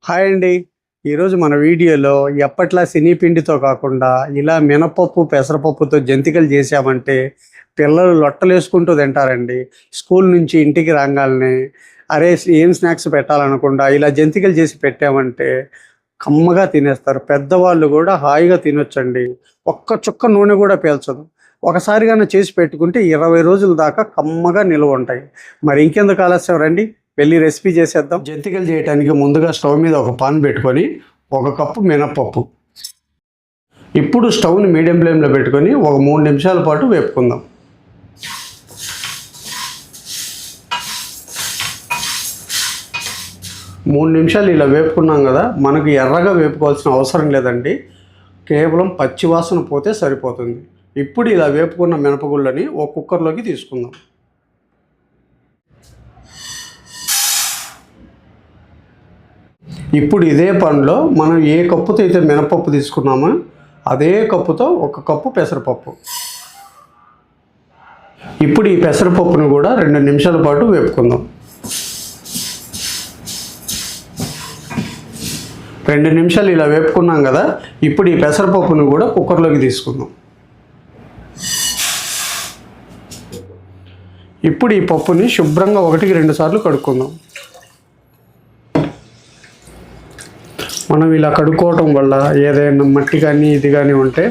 Hi అండి. ఈరోజు మన వీడియోలో ఎప్పట్లా శనగపిండితో కాకుండా ఇలా మినపప్పు, పెసరపప్పుతో జంతికలు చేసామంటే పిల్లలు లొట్టలేసుకుంటూ తింటారండి. స్కూల్ నుంచి ఇంటికి రాగానే అరే ఏం స్నాక్స్ పెట్టాలనకుండా ఇలా జంతికలు చేసి పెట్టామంటే కమ్మగా తినేస్తారు. పెద్దవాళ్ళు కూడా హాయిగా తినొచ్చండి. ఒక్క చుక్క నూనె కూడా పీల్చదు. ఒకసారిగానే చేసి పెట్టుకుంటే 20 రోజుల దాకా కమ్మగా నిల్వ ఉంటాయి. మరి ఇంకెందుకు ఆలస్యం, రండి వెళ్ళి రెసిపీ చేసేద్దాం. జంతికలు చేయడానికి ముందుగా స్టవ్ మీద ఒక పాన్ పెట్టుకొని 1 కప్పు మినపప్పు. ఇప్పుడు స్టవ్ని మీడియం ఫ్లేమ్లో పెట్టుకొని ఒక 3 నిమిషాల పాటు వేపుకుందాం. మూడు నిమిషాలు ఇలా వేపుకున్నాం కదా, మనకు ఎర్రగా వేపుకోవాల్సిన అవసరం లేదండి. కేవలం పచ్చివాసన పోతే సరిపోతుంది. ఇప్పుడు ఇలా వేపుకున్న మినపగుళ్ళని ఒక కుక్కర్లోకి తీసుకుందాం. ఇప్పుడు ఇదే పాన్లో మనం ఏ కప్పుతో అయితే మినపప్పు తీసుకున్నామో అదే కప్పుతో 1 కప్పు పెసరపప్పు. ఇప్పుడు ఈ పెసరపప్పును కూడా 2 నిమిషాల పాటు వేపుకుందాం. 2 నిమిషాలు ఇలా వేపుకున్నాం కదా, ఇప్పుడు ఈ పెసరపప్పును కూడా కుక్కర్లోకి తీసుకుందాం. ఇప్పుడు ఈ పప్పుని శుభ్రంగా 1-2 సార్లు కడుక్కుందాం. మనం ఇలా కడుక్కోవటం వల్ల ఏదైనా మట్టి కానీ ఇది కానీ ఉంటే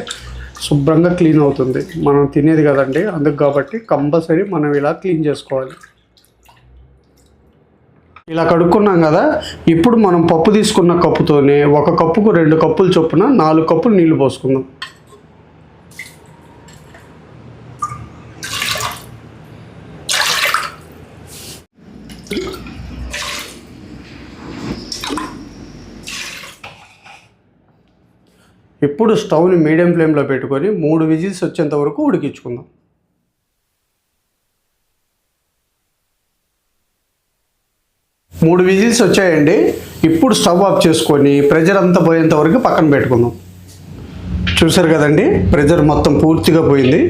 శుభ్రంగా క్లీన్ అవుతుంది. మనం తినేది కదండి, అందుకు కాబట్టి కంపల్సరీ మనం ఇలా క్లీన్ చేసుకోవాలి. ఇలా కడుక్కున్నాం కదా, ఇప్పుడు మనం పప్పు తీసుకున్న కప్పుతోనే 1 కప్పుకు 2 కప్పులు చొప్పున 4 కప్పులు నీళ్లు పోసుకుందాం. ఇప్పుడు స్టవ్ని మీడియం ఫ్లేమ్లో పెట్టుకొని 3 విజిల్స్ వచ్చేంత వరకు ఉడికించుకుందాం. మూడు విజిల్స్ వచ్చాయండి. ఇప్పుడు స్టవ్ ఆఫ్ చేసుకొని ప్రెజర్ అంతా పోయేంత వరకు పక్కన పెట్టుకుందాం. చూసారు కదండి, ప్రెజర్ మొత్తం పూర్తిగా పోయింది.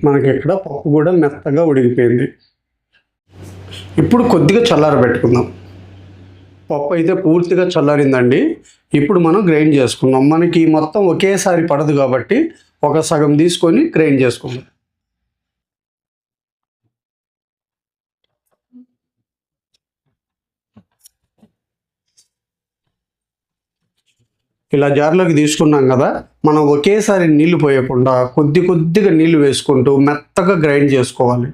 మనకి ఇక్కడ పప్పు కూడా మెత్తగా ఉడికిపోయింది. ఇప్పుడు కొద్దిగా చల్లారబెట్టుకుందాం. పప్పు అయితే పూర్తిగా చల్లారిందండి. ఇప్పుడు మనం గ్రైండ్ చేసుకుందాం. మనకి మొత్తం ఒకేసారి పడదు కాబట్టి ఒక సగం తీసుకొని గ్రైండ్ చేసుకుందాం. ఇలా జార్లోకి తీసుకున్నాం కదా, మనం ఒకేసారి నీళ్లు పోయకుండా కొద్దిగా నీళ్లు వేసుకుంటూ మెత్తగా గ్రైండ్ చేసుకోవాలి.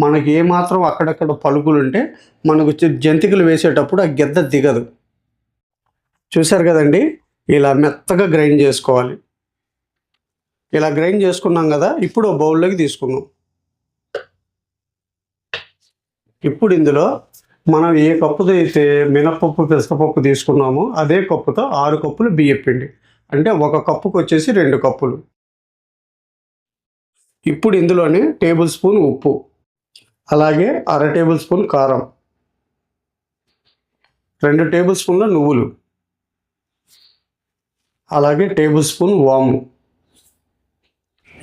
మనకి ఏమాత్రం అక్కడక్కడ పలుకులు ఉంటే మనకు జంతికలు వేసేటప్పుడు ఆ గెద్ద దిగదు. చూసారు కదండి, ఇలా మెత్తగా గ్రైండ్ చేసుకోవాలి. ఇలా గ్రైండ్ చేసుకున్నాం కదా, ఇప్పుడు బౌల్లోకి తీసుకుందాం. ఇప్పుడు ఇందులో మనం ఏ కప్పుతో అయితే మినపప్పు, పెసరపప్పు తీసుకున్నామో అదే కప్పుతో 6 కప్పులు బియ్యం పిండి, అంటే 1 కప్పుకు వచ్చేసి 2 కప్పులు. ఇప్పుడు ఇందులోనే టేబుల్ స్పూన్ ఉప్పు, అలాగే 1/2 టేబుల్ స్పూన్ కారం, 2 టేబుల్ స్పూన్ల నువ్వులు, అలాగే టేబుల్ స్పూన్ వాము.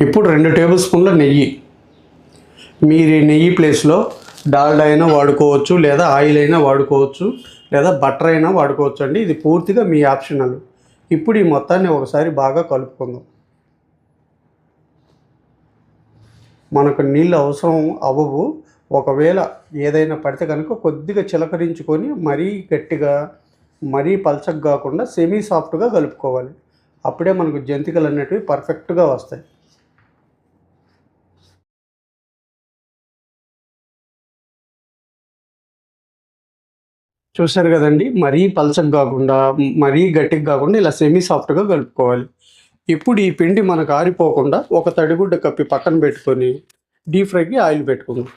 ఇప్పుడు 2 టేబుల్ స్పూన్ల నెయ్యి. మీరు ఈ నెయ్యి ప్లేస్లో డాల్డా అయినా వాడుకోవచ్చు, లేదా ఆయిల్ అయినా వాడుకోవచ్చు, లేదా బటర్ అయినా వాడుకోవచ్చు అండి. ఇది పూర్తిగా మీ ఆప్షనల్. ఇప్పుడు ఈ మొత్తాన్ని ఒకసారి బాగా కలుపుకుందాం. మనకు నీళ్ళు అవసరం అవ్వవు. ఒకవేళ ఏదైనా పడితే కనుక కొద్దిగా చిలకరించుకొని మరీ గట్టిగా మరీ పల్చగా కాకుండా సెమీ సాఫ్ట్గా కలుపుకోవాలి. అప్పుడే మనకు జంతికలు అనేటివి పర్ఫెక్ట్గా వస్తాయి. చూసారు కదండి, మరీ పల్చగా కాకుండా మరీ గట్టిగా కాకుండా ఇలా సెమీ సాఫ్ట్గా కలుపుకోవాలి. ఇప్పుడు ఈ పిండి మనకు ఆరిపోకుండా ఒక తడిగుడ్డ కప్పి పక్కన పెట్టుకొని డీప్ ఫ్రైకి ఆయిల్ పెట్టుకుందాం.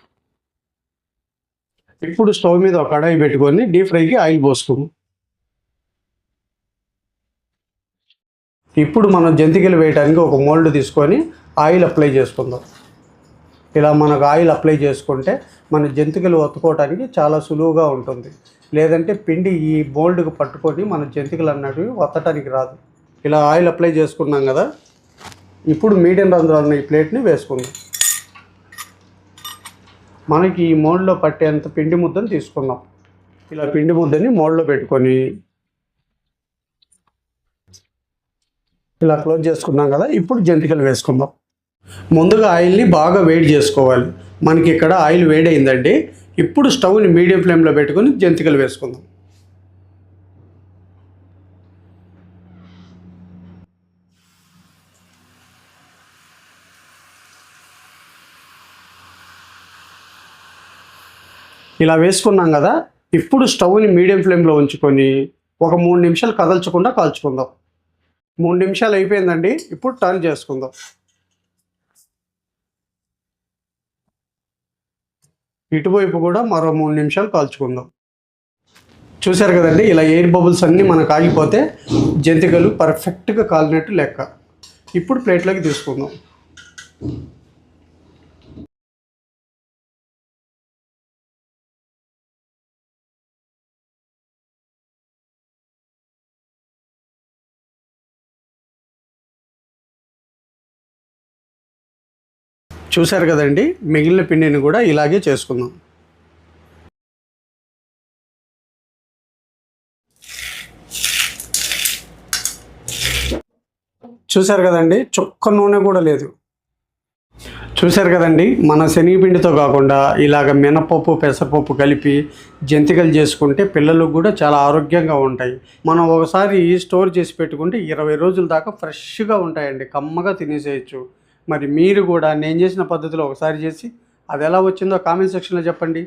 ఇప్పుడు స్టవ్ మీద ఒక కడాయి పెట్టుకొని డీప్ ఫ్రైకి ఆయిల్ పోసుకుందాం. ఇప్పుడు మనం జంతికలు వేయడానికి ఒక మోల్డ్ తీసుకొని ఆయిల్ అప్లై చేసుకుందాం. ఇలా మనకు ఆయిల్ అప్లై చేసుకుంటే మన జంతికలు ఒత్తుకోవడానికి చాలా సులువుగా ఉంటుంది. లేదంటే పిండి ఈ మోల్డ్కి పట్టుకొని మన జంతికలు అన్నటివి ఒత్తడానికి రాదు. ఇలా ఆయిల్ అప్లై చేసుకున్నాం కదా, ఇప్పుడు మీడియం రంధ్రాలు ఉన్న ఈ ప్లేట్ని వేసుకుందాం. మనకి ఈ మోల్డ్లో పట్టేంత పిండి ముద్దను తీసుకుందాం. ఇలా పిండి ముద్దని మోల్డ్లో పెట్టుకొని ఇలా క్లోజ్ చేసుకున్నాం కదా. ఇప్పుడు జంతికలు వేసుకుందాం. ముందుగా ఆయిల్ని బాగా వేడి చేసుకోవాలి. మనకి ఇక్కడ ఆయిల్ వేడైందండి. ఇప్పుడు స్టవ్ని మీడియం ఫ్లేమ్లో పెట్టుకొని జంతికలు వేసుకుందాం. ఇలా వేసుకున్నాం కదా. ఇప్పుడు స్టవ్ని మీడియం ఫ్లేమ్లో ఉంచుకొని ఒక 3 నిమిషాలు కదల్చకుండా కాల్చుకుందాం. 3 నిమిషాలు అయిపోయిందండి. ఇప్పుడు టర్న్ చేసుకుందాం. ఇటువైపు కూడా మరో 3 నిమిషాలు కాల్చుకుందాం. చూశారు కదండి, ఇలా ఎయిర్ బబుల్స్ అన్నీ మనకు ఆగిపోతే జంతికలు పర్ఫెక్ట్గా కాలినట్టు లెక్క. ఇప్పుడు ప్లేట్లోకి తీసుకుందాం. చూశారు కదండి, మిగిలిన పిండిని కూడా ఇలాగే చేసుకుందాం. చూశారు కదండి, చుక్క నూనె కూడా లేదు. చూశారు కదండి, మన శనగపిండితో కాకుండా ఇలాగ మినపప్పు పెసరపప్పు కలిపి జంతికలు చేసుకుంటే పిల్లలకు కూడా చాలా ఆరోగ్యంగా ఉంటాయి. మనం ఒకసారి స్టోర్ చేసి పెట్టుకుంటే 20 రోజుల దాకా ఫ్రెష్గా ఉంటాయండి. కమ్మగా తినేసేయచ్చు. మరి మీరు కూడా నేను చేసిన పద్ధతిలో ఒకసారి చేసి అది ఎలా వచ్చిందో కామెంట్ సెక్షన్లో చెప్పండి.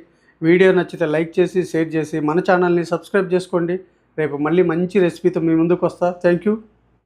వీడియో నచ్చితే లైక్ చేసి షేర్ చేసి మన ఛానల్ని సబ్స్క్రైబ్ చేసుకోండి. రేపు మళ్ళీ మంచి రెసిపీతో మీ ముందుకు వస్తా. Thank you.